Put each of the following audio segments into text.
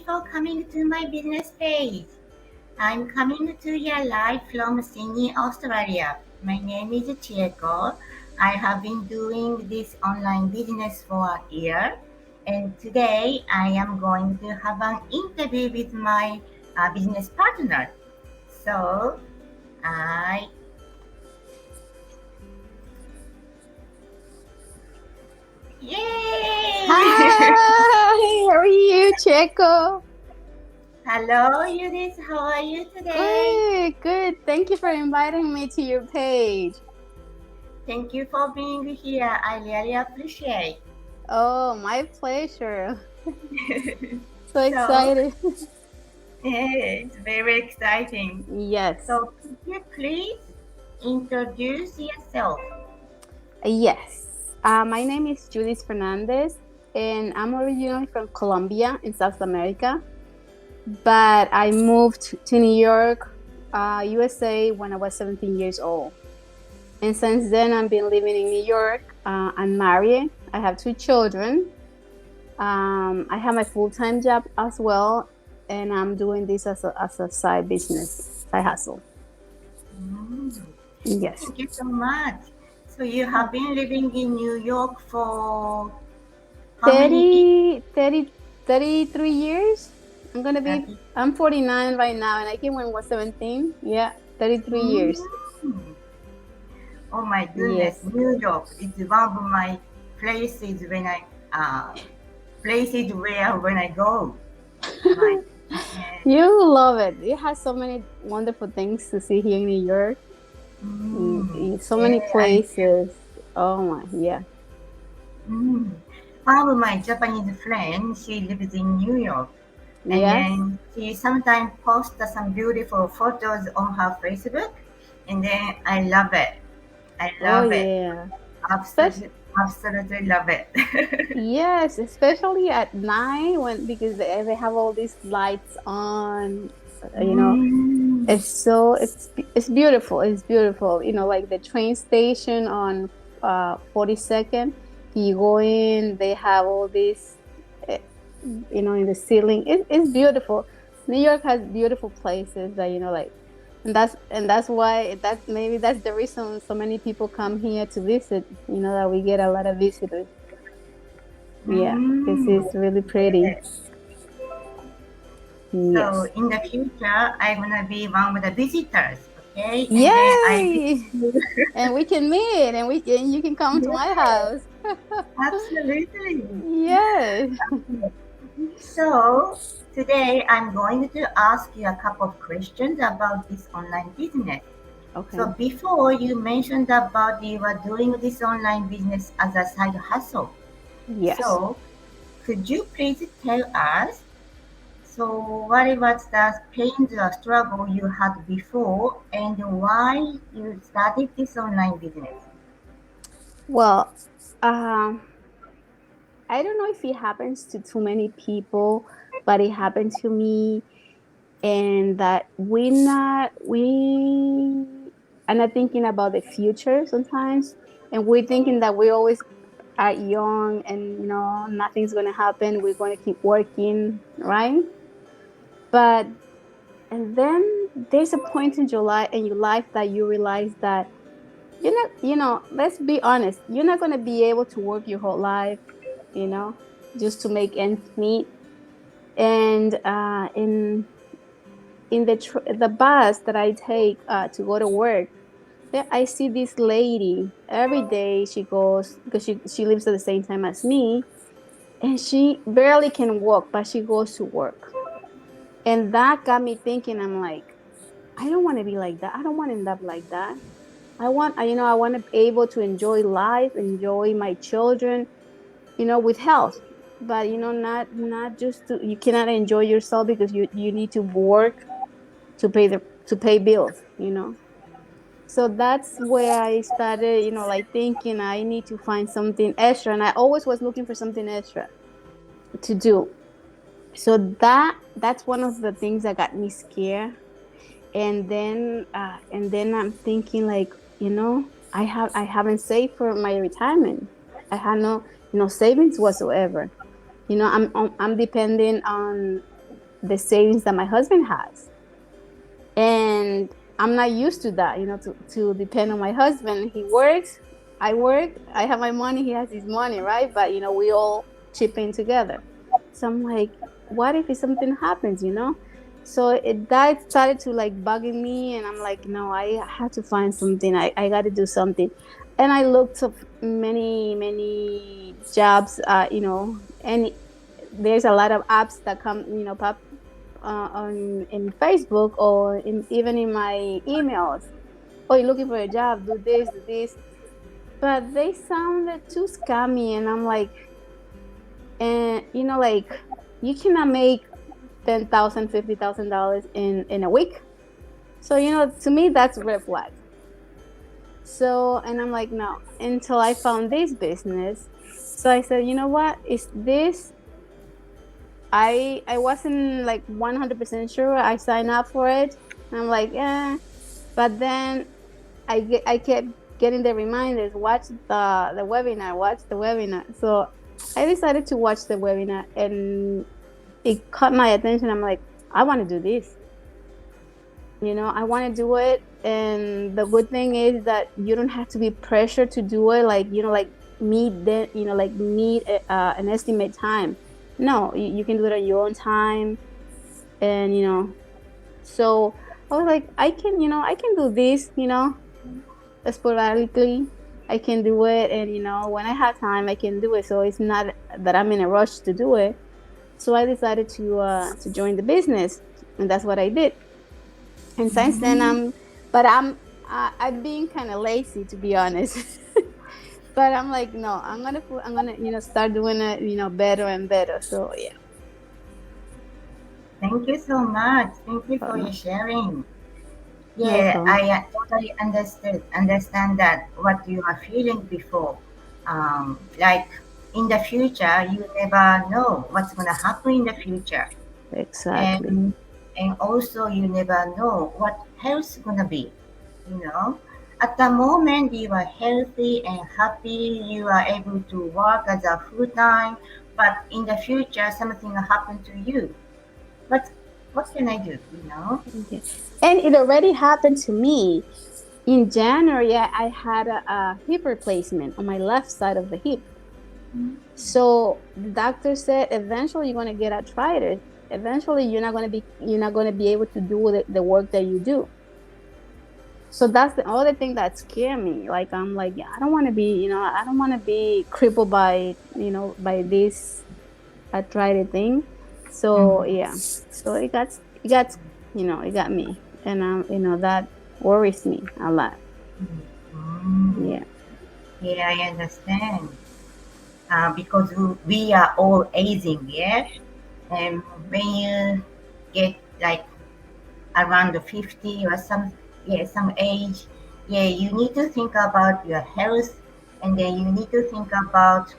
for coming to my business page. I'm coming to you live from Sydney, Australia. My name is Chieko. I have been doing this online business for a year, and today I am going to have an interview with my business partner. So, I Yay! Hi, how are you, Checo? Hello, Yudis. How are you today? Good. Thank you for inviting me to your page. Thank you for being here. I really appreciate. Oh, my pleasure. So So, excited. it's very exciting. Yes. So, could you please introduce yourself? Yes. My name is Yudis Fernandez, and I'm originally from Colombia in South America. But I moved to New York, USA, when I was 17 years old. And since then, I've been living in New York. I'm married. I have 2 children. I have my full-time job as well, and I'm doing this as a side business, side hustle. Mm, Yes. Thank you so much. So, you have been living in New York for how many years? 33 years. Thirty. I'm 49 right now, and I came when I was 17. Yeah, 33 years. Mm. Oh my goodness, Yes. New York is one of my places places where when I go. My goodness. You love it. It has so many wonderful things to see here in New York. So many Yeah, I do. places. Oh my, yeah. Mm. One of my Japanese friends, she lives in New York, and Yes. then she sometimes posts some beautiful photos on her Facebook, and then I love it. I Oh love it. yeah. Especially, Absolutely love it. yes, especially at night when because they have all these lights on. You know, Mm. it's beautiful. It's beautiful. Like the train station on 42nd. You go in, they have all these, uh, in the ceiling. It's beautiful. New York has beautiful places that like, and that's why that's the reason so many people come here to visit. That we get a lot of visitors. Yeah, because Mm. it's really pretty. Yes. So Yes. in the future, I'm gonna be one of the visitors, okay? And then I visit Yay! you. And we can meet, and you can come to my Yes, house. absolutely. Yes. So today I'm going to ask you a couple of questions about this online business. So Okay. before you mentioned about you were doing this online business as a side hustle. Yes. So could you please tell us, so what was the pains or struggle you had before and why you started this online business? Well, um, I don't know if it happens to too many people, but it happened to me, and that we are not thinking about the future sometimes, and we're thinking that we always are young, and nothing's gonna happen. We're gonna keep working, right? But and then there's a point in your life that you realize that you're not, let's be honest, you're not going to be able to work your whole life, you know just to make ends meet. And in the bus that I take to go to work, there I see this lady every day. She goes because she lives at the same time as me, and she barely can walk, but she goes to work. And that got me thinking. I'm like, I don't want to be like that. I don't want to end up like that. I want to be able to enjoy life, enjoy my children, with health. But not just you cannot enjoy yourself because you need to work to pay bills. So that's where I started, like thinking I need to find something extra, and I always was looking for something extra to do. So that's one of the things that got me scared. And then I'm thinking, like, I haven't saved for my retirement. I had no savings whatsoever. I'm depending on the savings that my husband has. And I'm not used to that, to depend on my husband. He works, I work, I have my money, he has his money, right? But we all chip in together. So I'm like, what if something happens, So that started to like bugging me, and I'm like, no, I have to find something. I got to do something. And I looked up many jobs, and there's a lot of apps that come, pop on in Facebook or even in my emails. Oh, you're looking for a job? Do this, do this. But they sounded too scammy, and I'm like, and like you cannot make $10,000, $50,000 in a week. So to me that's a red flag. So, and I'm like, no, until I found this business. So I said, you know what? Is this I wasn't like 100% sure. I signed up for it. And I'm like, yeah. But then I kept getting the reminders, watch the webinar, watch the webinar. So I decided to watch the webinar, and it caught my attention. I'm like, I want to do this. I want to do it. And the good thing is that you don't have to be pressured to do it. Like, like meet an estimate time. No, you can do it at your own time. And, so I was like, I can do this, sporadically. I can do it. And, when I have time, I can do it. So it's not that I'm in a rush to do it. So I decided to join the business, and that's what I did. And since then, I've been kind of lazy, to be honest. But I'm like, no, I'm gonna start doing it, better and better. So yeah. Thank you so much. Thank you for your sharing. Yeah, Welcome. I totally understand that what you are feeling before. Like in the future, you never know what's gonna happen in the future, Exactly. and also you never know what health's gonna be. You know, at the moment you are healthy and happy, you are able to work as a full time, but in the future something will happen to you. What what can I do? Okay. And it already happened to me. In January, I had a hip replacement on my left side of the hip. So the doctor said eventually you're gonna get arthritis. Eventually you're not gonna be able to do the work that you do. So that's the other thing that scared me. Like I'm like, yeah, I don't want to be crippled by this arthritis thing. So Mhm. yeah, so it got me, and that worries me a lot. Mm. Yeah. Yeah, I understand. Because we are all aging, yeah? And when you get like around the 50 or some age, yeah, you need to think about your health, and then you need to think about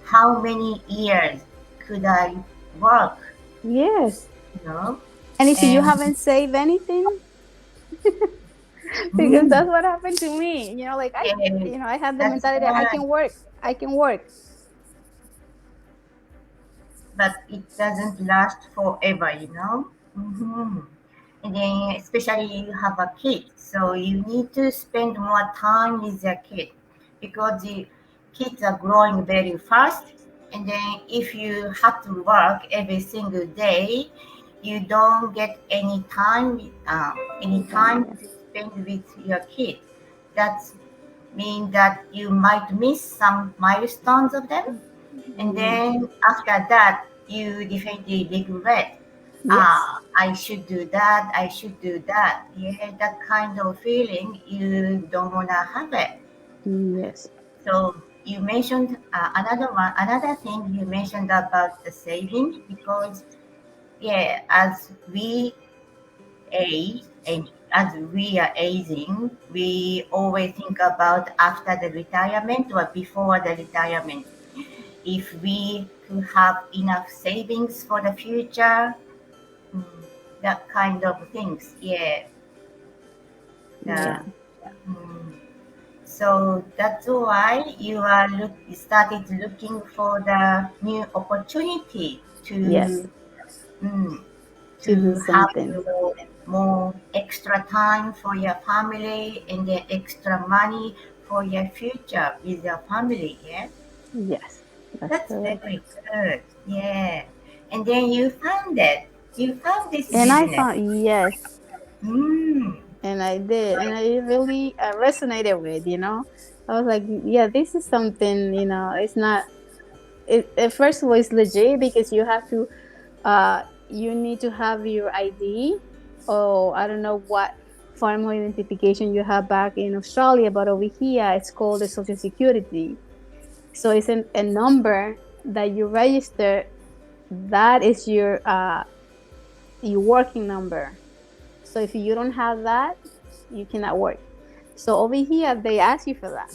how many years could I work, Yes. you know? And you see, you And haven't saved anything because mm, that's what happened to me. Like yeah, I had the that's mentality that I right. can work. I can work. But it doesn't last forever. Hmm. And then, especially you have a kid, so you need to spend more time with your kid because the kids are growing very fast. And then, if you have to work every single day, you don't get any time Yeah. to spend with your kid. That means that you might miss some milestones of them, and Mm. then after that, you definitely regret. Yes. I should do that. I should do that. Yeah, that kind of feeling you don't wanna have it. Yes. So you mentioned another thing you mentioned about the saving because yeah, as we age and as we are aging, we always think about after the retirement or before the retirement if we could have enough savings for the future, mm, that kind of things. Yeah. Yeah. The, mm, so that's why you are started looking for the new opportunity Yes. to mm, to do to have something. your more extra time for your family and the extra money for your future with your family. Yeah, Yes, that's that's correct. very good. Yeah, and then you found it. You found this And I business. found, yes, Mm. and I did, and I really resonated with, I was like, yeah, this is something, it's not, first of all, it's legit because you need to have your ID, or I don't know what form of identification you have back in Australia, but over here it's called the Social Security. So it's a number that you register. That is your working number. So if you don't have that, you cannot work. So over here they ask you for that.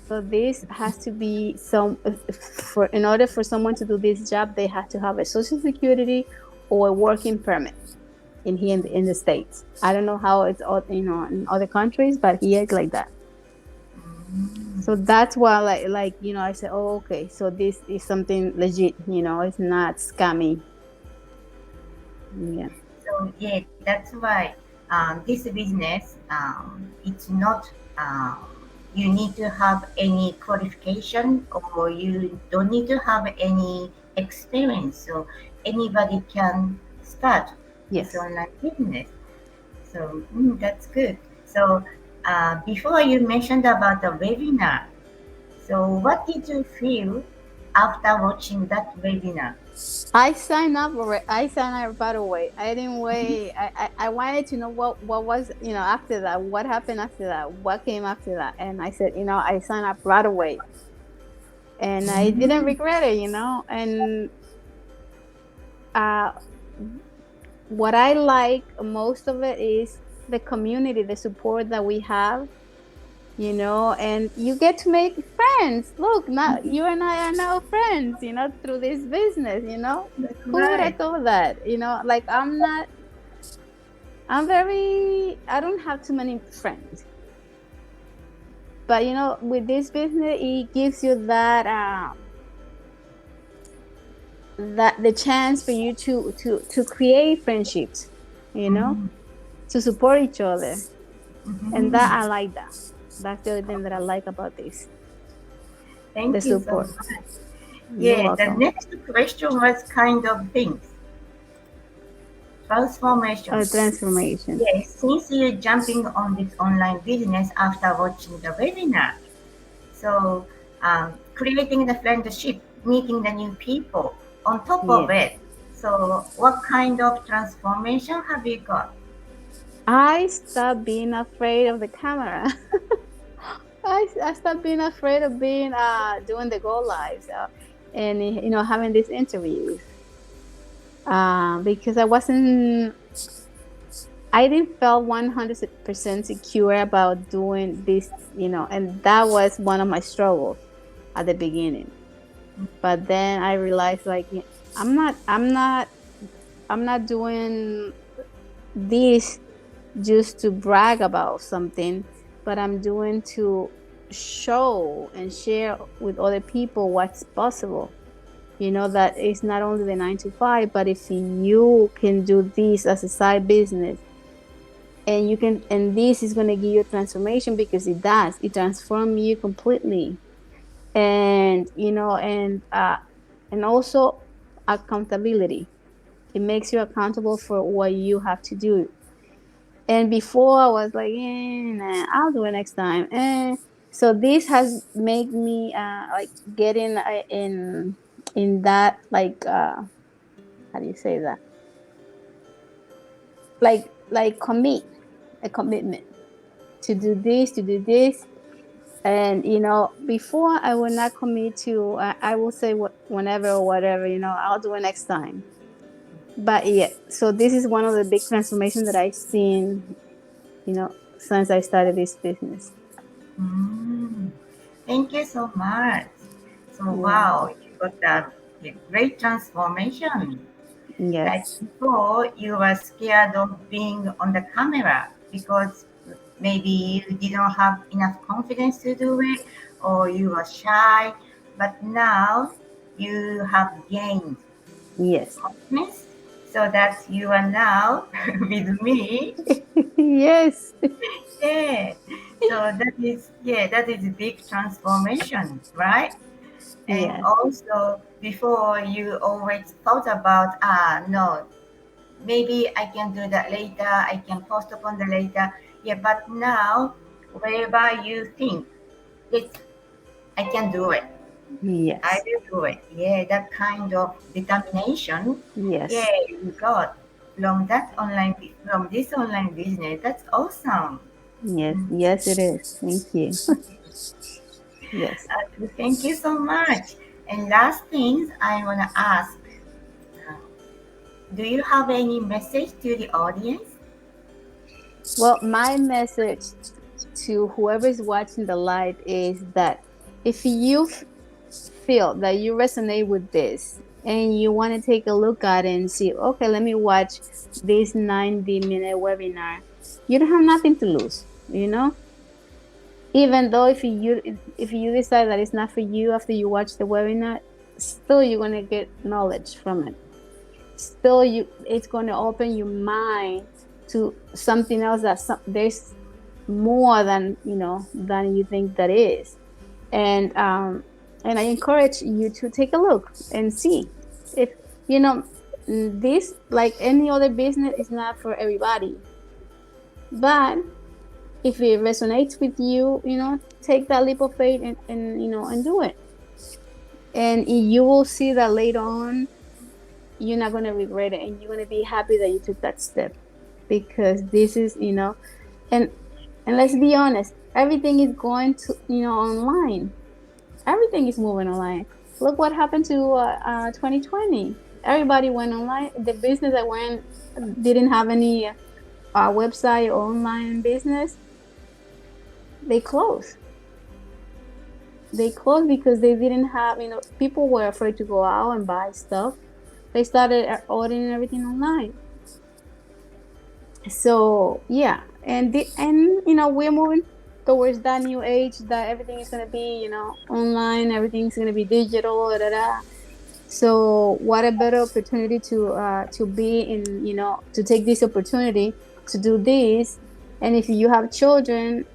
So this has to be for in order for someone to do this job, they have to have a social security or a working permit in here in the States. I don't know how it's in other countries, but here it's like that. So that's why I said, oh, okay, so this is something legit, it's not scammy. Yeah. So yeah, that's why this business, it's not you need to have any qualification or you don't need to have any experience. So anybody can start this Yes. online business. So that's good. So before you mentioned about the webinar. So what did you feel after watching that webinar? I signed up for it. I signed up right away. I didn't wait. I wanted to know what was, after that, what happened after that, what came after that. And I said, I signed up right away. And I didn't Mm, regret it, And uh, what I like most of it is the community, the support that we have, and you get to make friends. Look, now you and I are now friends, through this business, that's Who would have right. thought that? Like I don't have too many friends. But with this business, it gives you that the chance for you to create friendships, you know, Mhm, to support each other. And that mhm. I like that. That's the other thing that I like about this. The Thank you so support. much. You're Yeah, the welcome. next question was kind of things, transformation. Transformation. Yes, since you're jumping on this online business after watching the webinar, so creating the friendship, meeting the new people on top of Yes. it. So, what kind of transformation have you got? I stopped being afraid of the camera. I stopped being afraid of being doing the go lives, and having these interviews, because I didn't feel 100% secure about doing this, and that was one of my struggles at the beginning. But then I realized, like, I'm not doing this just to brag about something, but I'm doing to show and share with other people what's possible. That it's not only the 9 to 5, but if you can do this as a side business, and this is going to give you a transformation, because it transforms you completely. And and also accountability. It makes you accountable for what you have to do. And before I was like, nah, I'll do it next time. So this has made me like getting in that, like, how do you say that? Like commit a commitment to do this. And before I would not commit to. I will say whenever or whatever. I'll do it next time. But yeah, so this is one of the big transformations that I've seen. Since I started this business. Mm, thank you so much. So, Yeah. wow, you got a great transformation. Like Yes. before, you were scared of being on the camera because maybe you didn't have enough confidence to do it or you were shy. But now you have gained Yes. confidence. So that's you are now with me. Yes. Yeah. So that is a big transformation, right? And Yes. also before you always thought about no, maybe I can do that later, I can postpone the later. Yeah, but now wherever you think it's I can do it. I Yes. will do it. Yeah, that kind of determination. Yeah, Yes. you got from this online business. That's awesome. Yes. Mm. Yes, it is. Thank you. Yes. Thank you so much. And last things I wanna ask, uh, do you have any message to the audience? Well, my message to whoever's watching the live is that if you feel that you resonate with this and you want to take a look at it and see, okay, let me watch this 90-minute webinar, you don't have nothing to lose, you know? Even though if you decide that it's not for you after you watch the webinar, still you're going to get knowledge from it. Still it's going to open your mind to something else there's more than than you think that is. And I encourage you to take a look and see if you know this, like any other business, is not for everybody. But if it resonates with you, take that leap of faith and do it. And you will see that later on you're not going to regret it, and you're going to be happy that you took that step, because this is and let's be honest, everything is going to online. Everything is moving online. Look what happened to 2020. Everybody went online. The business that went didn't have any website or online business. They closed. They closed because they didn't have. People were afraid to go out and buy stuff. They started ordering everything online. So yeah, and we're moving towards that new age that everything is gonna be online. Everything's gonna be digital. Da, da, da. So what a better opportunity to be in, to take this opportunity to do this. And if you have children,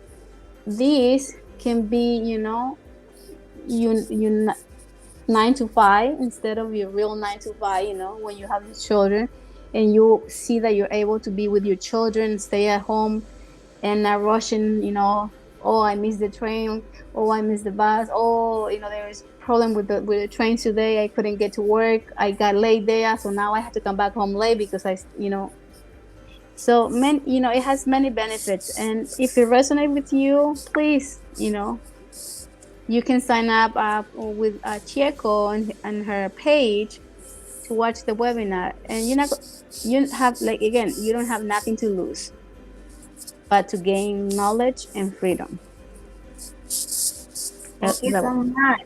this can be, you 9 to 5 instead of your real 9 to 5. When you have your children, and you see that you're able to be with your children, stay at home, and not rushing. Oh, I missed the train. Oh, I missed the bus. Oh, there is problem with the trains today. I couldn't get to work. I got late there, so now I have to come back home late because So it has many benefits, and if it resonates with you, please, you can sign up with Chieko on her page to watch the webinar, and you have, like, again, you don't have nothing to lose but to gain knowledge and freedom. Thank you so much.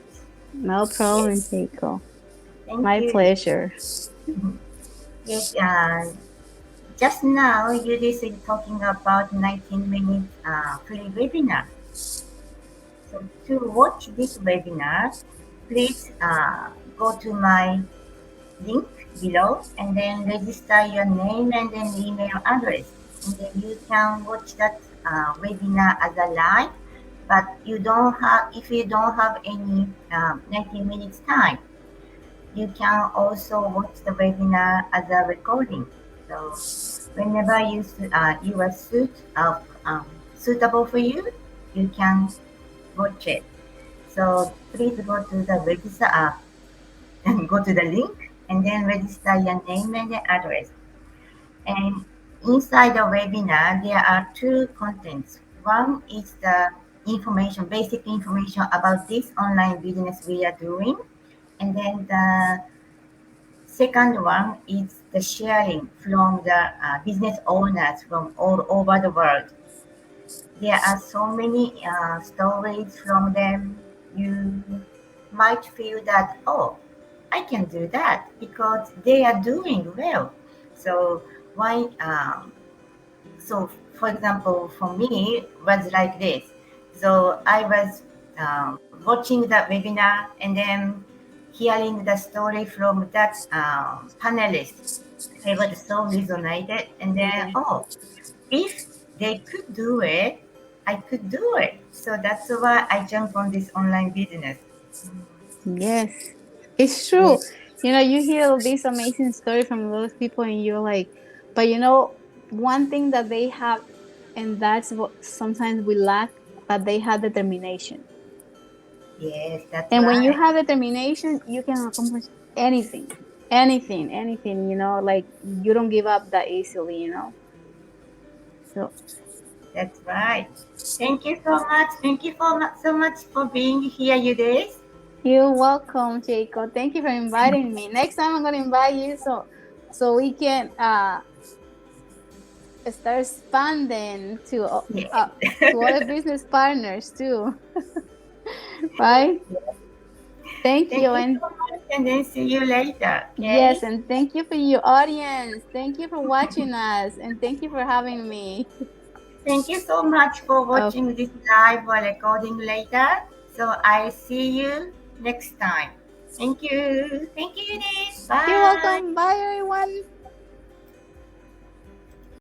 No problem, Yes, Keiko. thank My you. pleasure. Yes, just now you is talking about 19 minutes free webinar. So to watch this webinar, please go to my link below and then register your name and then email address. And then you can watch that webinar as a live, but if you don't have any 90 minutes time, you can also watch the webinar as a recording. So whenever you are suitable for you, you can watch it. So please go to the register and go to the link and then register your name and the address. And inside the webinar, there are two contents. One is the basic information about this online business we are doing. And then the second one is the sharing from the business owners from all over the world. There are so many stories from them. You might feel that, oh, I can do that because they are doing well. So why? So for example, for me, was like this. So I was watching that webinar and then hearing the story from that panelist. It was so resonated, and then Yeah. if they could do it, I could do it. So that's why I jumped on this online business. Yes, it's Yeah, true. You hear this amazing story from those people, and you're like, but one thing that they have, and that's what sometimes we lack, but they have determination. yes, that's And when you right. have determination, you can accomplish anything, anything, anything. Like you don't give up that easily. So That's right. Thank you so much. Thank you so much for being here, you guys. you're welcome, Jacob. Thank you for inviting me. Next time I'm gonna invite you so we can start expanding Yeah. to other business partners too. Right? Thank Thank you, you and so much, and then see you later. yes, Okay. and thank you for your audience. Thank you for watching us, and thank you for having me. Thank you so much for Oh, watching this live or recording later. So I see you next time. Thank you. Thank you, Eunice. you're Bye. welcome. Bye, everyone.